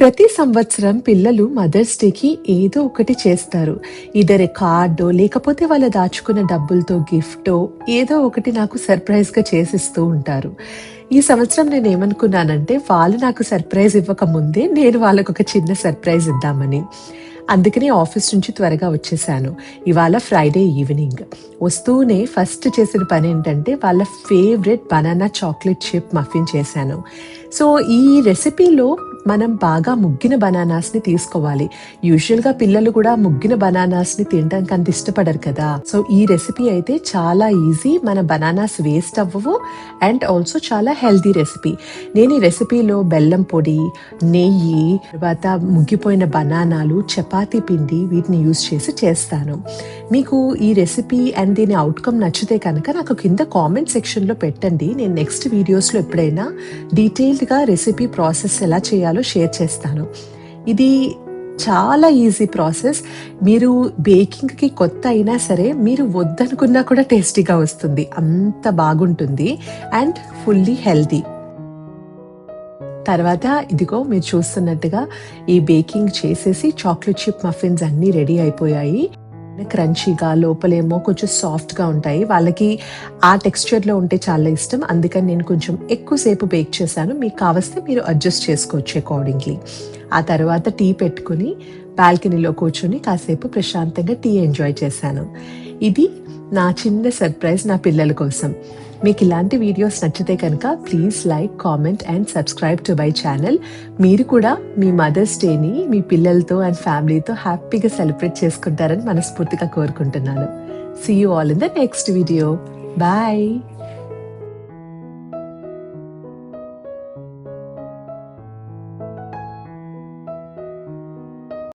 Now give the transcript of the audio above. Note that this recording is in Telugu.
ప్రతి సంవత్సరం పిల్లలు మదర్స్ డేకి ఏదో ఒకటి చేస్తారు. ఇదరే కార్డో లేకపోతే వాళ్ళు దాచుకున్న డబ్బులతో గిఫ్టో ఏదో ఒకటి నాకు సర్ప్రైజ్గా చేసిస్తూ ఉంటారు. ఈ సంవత్సరం నేను ఏమనుకున్నానంటే వాళ్ళు నాకు సర్ప్రైజ్ ఇవ్వక ముందే నేను వాళ్ళకు ఒక చిన్న సర్ప్రైజ్ ఇద్దామని. అందుకనే ఆఫీస్ నుంచి త్వరగా వచ్చేసాను. ఇవాళ ఫ్రైడే ఈవినింగ్. వస్తూనే ఫస్ట్ చేసిన పని ఏంటంటే వాళ్ళ favourite banana chocolate chip muffin చేశాను. సో ఈ రెసిపీలో మనం బాగా ముగ్గిన బనానాస్ని తీసుకోవాలి. యూజువల్గా పిల్లలు కూడా ముగ్గిన బనానాస్ని తినడానికి అంత ఇష్టపడరు కదా. సో ఈ రెసిపీ అయితే చాలా ఈజీ, మన బనానాస్ వేస్ట్ అవ్వవు అండ్ ఆల్సో చాలా హెల్తీ రెసిపీ. నేను ఈ రెసిపీలో బెల్లం పొడి, నెయ్యి, తర్వాత ముగ్గిపోయిన బనానాలు, చపాతీ పిండి వీటిని యూజ్ చేసి చేస్తాను. మీకు ఈ రెసిపీ అండ్ దీని అవుట్కమ్ నచ్చితే కనుక నాకు కింద కామెంట్ సెక్షన్లో పెట్టండి. నేను నెక్స్ట్ వీడియోస్లో ఎప్పుడైనా డీటెయిల్డ్గా రెసిపీ ప్రాసెస్ ఎలా చేయాలో షేర్ చేస్తాను. ఇది చాలా ఈజీ ప్రాసెస్. మీరు బేకింగ్కి కొత్త అయినా సరే మీరు వద్దనుకున్నా కూడా టేస్టీగా వస్తుంది, అంత బాగుంటుంది అండ్ ఫుల్లీ హెల్తీ. తర్వాత ఇదిగో మీరు చూస్తున్నట్టుగా ఈ బేకింగ్ చేసేసి చాక్లెట్ చిప్ మఫిన్స్ అన్నీ రెడీ అయిపోయాయి. క్రంచీగా, లోపలేమో కొంచెం సాఫ్ట్గా ఉంటాయి. వాళ్ళకి ఆ టెక్స్చర్లో ఉంటే చాలా ఇష్టం, అందుకని నేను కొంచెం ఎక్కువసేపు బేక్ చేశాను. మీకు కావస్తే మీరు అడ్జస్ట్ చేసుకోవచ్చు అకార్డింగ్లీ. ఆ తర్వాత టీ పెట్టుకుని బాల్కనీలో కూర్చొని కాసేపు ప్రశాంతంగా టీ ఎంజాయ్ చేశాను. ఇది నా చిన్న సర్ప్రైజ్ నా పిల్లల కోసం. మీకు ఇలాంటి వీడియోస్ నచ్చితే కనుక please like, comment and subscribe to my channel. మీరు కూడా మీ మదర్స్ డేని మీ పిల్లలతో అండ్ ఫ్యామిలీతో హ్యాపీగా సెలబ్రేట్ చేసుకుంటారని మనస్ఫూర్తిగా కోరుకుంటున్నాను. See you all in the next video. Bye.